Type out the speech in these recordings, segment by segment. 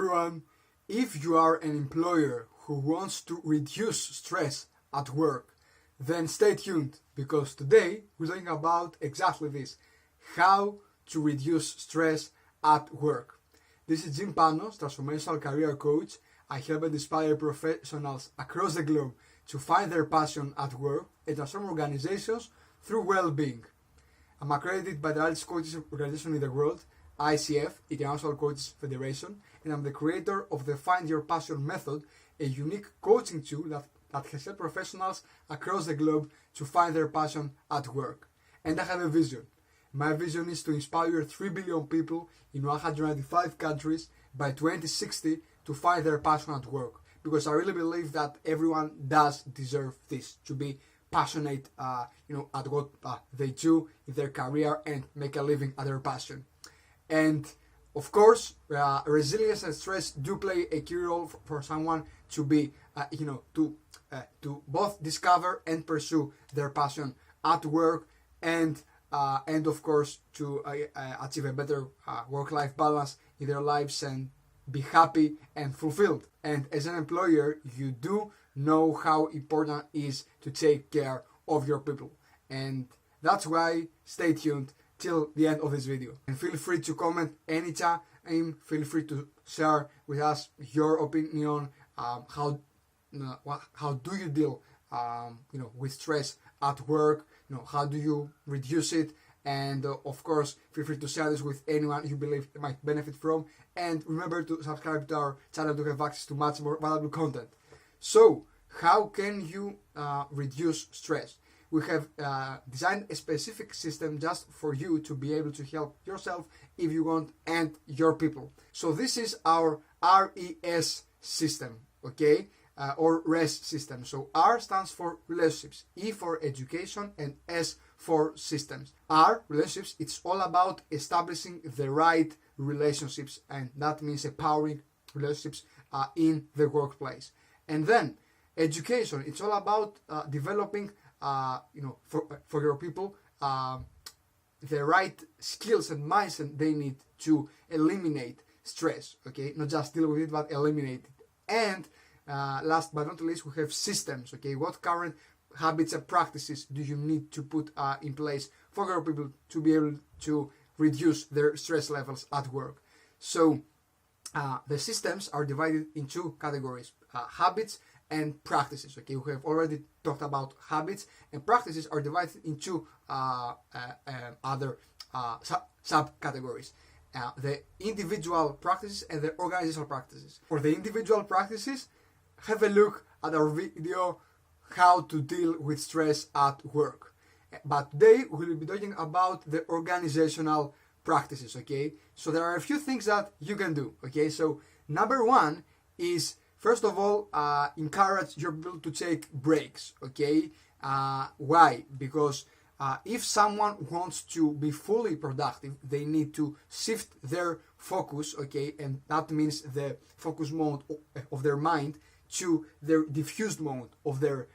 everyone. If you are an employer who wants to reduce stress at work, then stay tuned, because today we're talking about exactly this: how to reduce stress at work. This is Jimpanos, transformational career coach. I help and inspire professionals across the globe to find their passion at work and transform organizations through well-being. I'm accredited by the largest coaches organization in the world, ICF, International Coaches Federation, and I'm the creator of the Find Your Passion method, a unique coaching tool that has helped professionals across the globe to find their passion at work. And I have a vision. My vision is to inspire 3 billion people in 195 countries by 2060 to find their passion at work. Because I really believe that everyone does deserve this, to be passionate, at what they do in their career and make a living at their passion. And of course, resilience and stress do play a key role for someone to be, to both discover and pursue their passion at work, and of course to achieve a better work-life balance in their lives and be happy and fulfilled. And as an employer, you do know how important it is to take care of your people. And that's why stay tuned till the end of this video. And feel free to comment anytime, and feel free to share with us your opinion. How do you deal with stress at work? How do you reduce it? And of course, feel free to share this with anyone you believe might benefit from. And remember to subscribe to our channel to have access to much more valuable content. So, how can you reduce stress? We have designed a specific system just for you to be able to help yourself if you want, and your people. So this is our RES system, okay? Or RES system. So R stands for relationships, E for education, and S for systems. R, relationships, it's all about establishing the right relationships, and that means empowering relationships in the workplace. And then education, it's all about developing for your people the right skills and mindset they need to eliminate stress, okay? Not just deal with it, but eliminate it. And last but not least, we have systems, okay? What current habits and practices do you need to put in place for your people to be able to reduce their stress levels at work? So the systems are divided in two categories: habits and practices, okay? We have already talked about habits, and practices are divided into other subcategories. The individual practices and the organizational practices. For the individual practices, have a look at our video, how to deal with stress at work. But today we'll be talking about the organizational practices, okay? So there are a few things that you can do, okay? So number one is, first of all, encourage your people to take breaks, okay? Why? Because if someone wants to be fully productive, they need to shift their focus, okay? And that means the focus mode of their mind to their diffused mode of their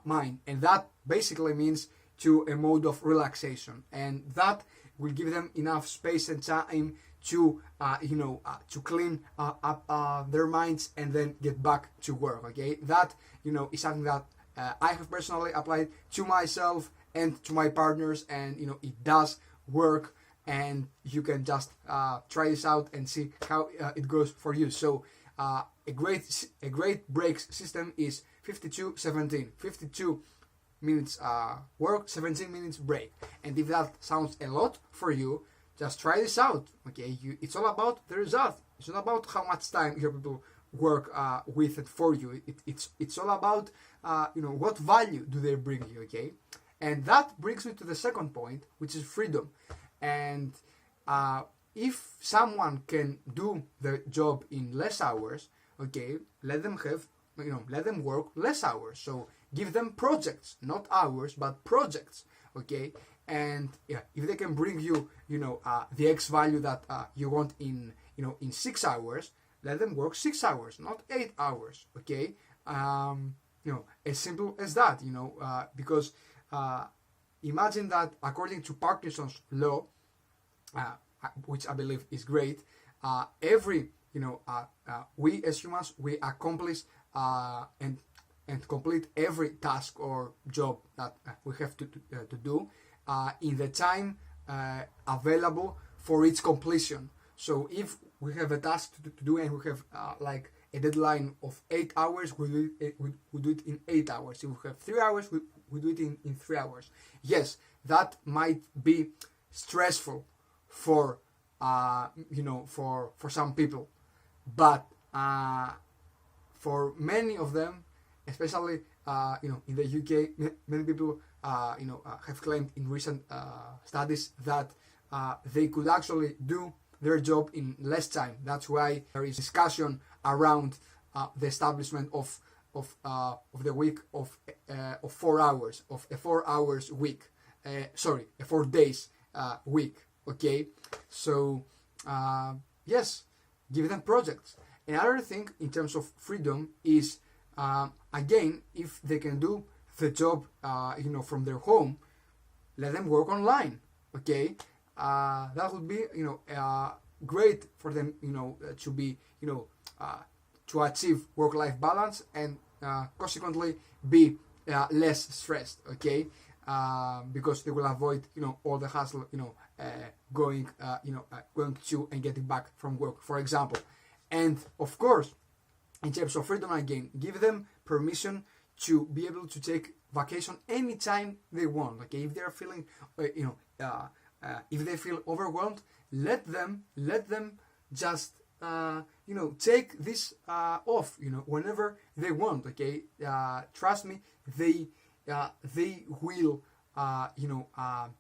mind. And that basically means to a mode of relaxation. And that will give them enough space and time to to clean up their minds and then get back to work, okay? That is something that I have personally applied to myself and to my partners, and it does work. And you can just try this out and see how it goes for you. So a great breaks system is 52-17. 52 minutes work, 17 minutes break. And if that sounds a lot for you, just try this out, okay? It's all about the result. It's not about how much time your people work with and for you. It's all about what value do they bring you, okay? And that brings me to the second point, which is freedom. And if someone can do the job in less hours, okay, let them work less hours. So give them projects, not hours, but projects, okay? And yeah, if they can bring you, the X value that you want in 6 hours, let them work 6 hours, not 8 hours, okay? As simple as that, because imagine that according to Parkinson's law, which I believe is great, every we as humans, we accomplish and complete every task or job that we have to do in the time available for its completion. So if we have a task to do and we have like a deadline of 8 hours, we do it in 8 hours. If we have 3 hours, we do it in 3 hours. Yes, that might be stressful for for some people, but for many of them, especially in the UK, many people have claimed in recent studies that they could actually do their job in less time. That's why there is discussion around the establishment of the week of 4 hours, of a 4 hours week. A 4 days week. Okay, so yes, give them projects. Another thing in terms of freedom is again, if they can do the job from their home, let them work online. Okay, that would be great for them to be to achieve work-life balance and consequently be less stressed. Okay, because they will avoid all the hassle going to and getting back from work, for example. And of course, in terms of freedom, again, give them permission to be able to take vacation anytime they want. Okay, if they're feeling if they feel overwhelmed, let them just take this off whenever they want. Okay, trust me, they will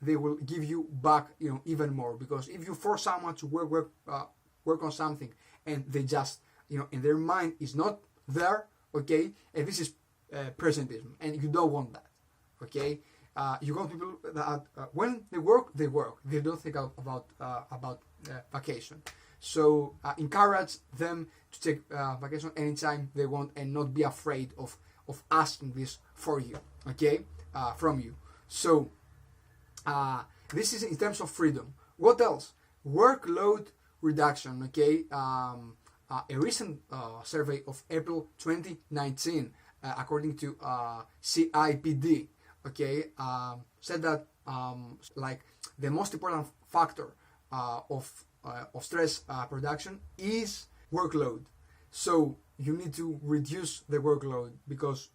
they will give you back even more, because if you force someone to work on something and they just in their mind is not there, okay, and this is presentism, and you don't want that. Okay, you want people that when they work, they don't think about vacation. So encourage them to take vacation anytime they want and not be afraid of asking this for you, okay, from you. So this is in terms of freedom. What else? Workload reduction. Okay, a recent survey of April 2019, according to CIPD, okay, said that like the most important factor of stress production is workload. So you need to reduce the workload because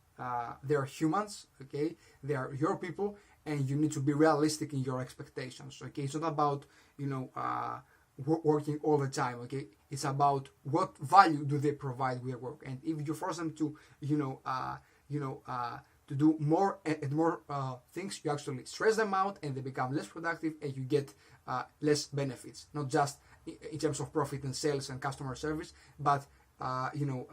they are humans, okay, they are your people, and you need to be realistic in your expectations. Okay, it's not about working all the time. Okay, it's about what value do they provide with their work, and if you force them to to do more and more things, you actually stress them out and they become less productive, and you get less benefits, not just in terms of profit and sales and customer service, but you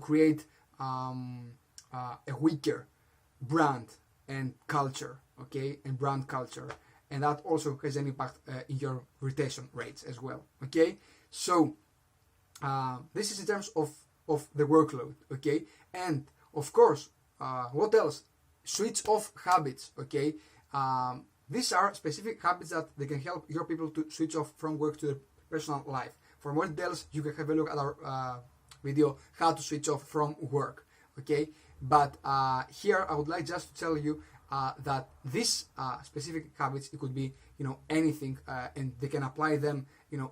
create a weaker brand and culture, okay, and brand culture, and that also has an impact in your retention rates as well. Okay, so this is in terms of the workload. Okay, and of course, what else? Switch off habits. Okay, these are specific habits that they can help your people to switch off from work to their personal life. For more details, you can have a look at our video, how to switch off from work. Okay, but here I would like just to tell you that these specific habits, it could be anything, and they can apply them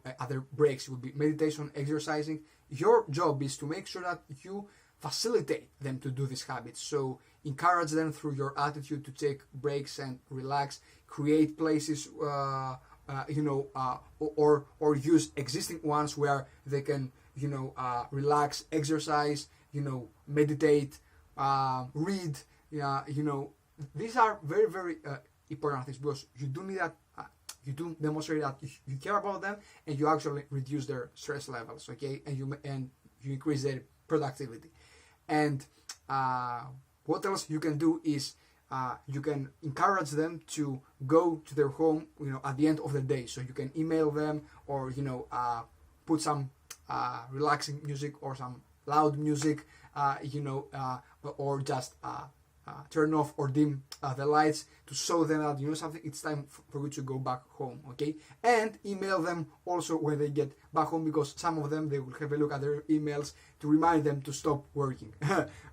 at their breaks. It would be meditation, exercising. Your job is to make sure that you facilitate them to do these habits. So encourage them through your attitude to take breaks and relax. Create places or use existing ones where they can relax, exercise, meditate, read. These are very, very important things, because you do need that. You do demonstrate that you care about them, and you actually reduce their stress levels. Okay, and you increase their productivity. And what else you can do is you can encourage them to go to their home at the end of the day. So you can email them, or put some relaxing music or some loud music, or just turn off or dim the lights to show them that, you know something, it's time for you to go back home, okay? And email them also when they get back home, because some of them, they will have a look at their emails to remind them to stop working,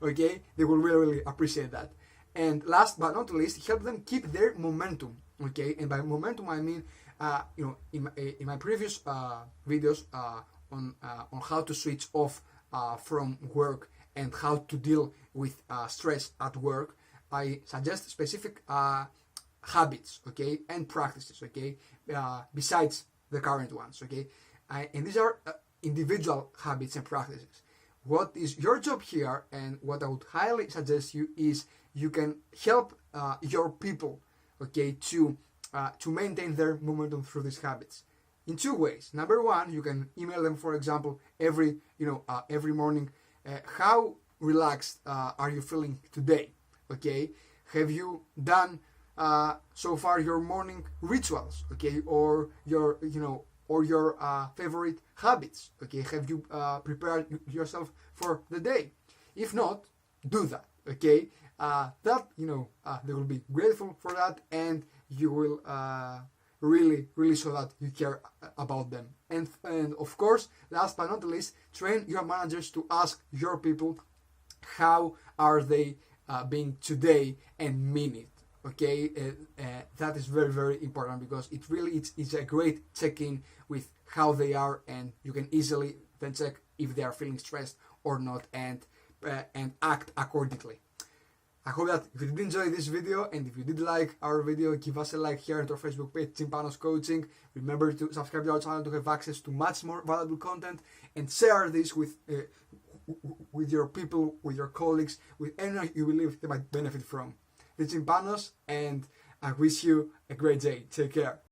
okay? They will really, really appreciate that. And last but not least, help them keep their momentum, okay? And by momentum, I mean, you know, in my previous videos on how to switch off from work and how to deal with stress at work, I suggest specific habits, okay, and practices, okay, besides the current ones, okay? And these are individual habits and practices. What is your job here, and what I would highly suggest you, is you can help your people, okay, to maintain their momentum through these habits in two ways. Number one, you can email them, for example, every morning. How relaxed are you feeling today? Okay, have you done so far your morning rituals? Okay, or your favorite habits? Okay, have you prepared yourself for the day? If not, do that. Okay, they will be grateful for that, and you will really show that you care about them. And of course, last but not least, train your managers to ask your people how are they being today, and mean it. Okay, that is very, very important, because it's a great check-in with how they are, and you can easily then check if they are feeling stressed or not, and act accordingly. I hope that if you did enjoy this video, and if you did like our video, give us a like here at our Facebook page, jimpanoscoaching. Remember to subscribe to our channel to have access to much more valuable content, and share this with your people, with your colleagues, with anyone you believe they might benefit from. This is Jimpanos, and I wish you a great day. Take care.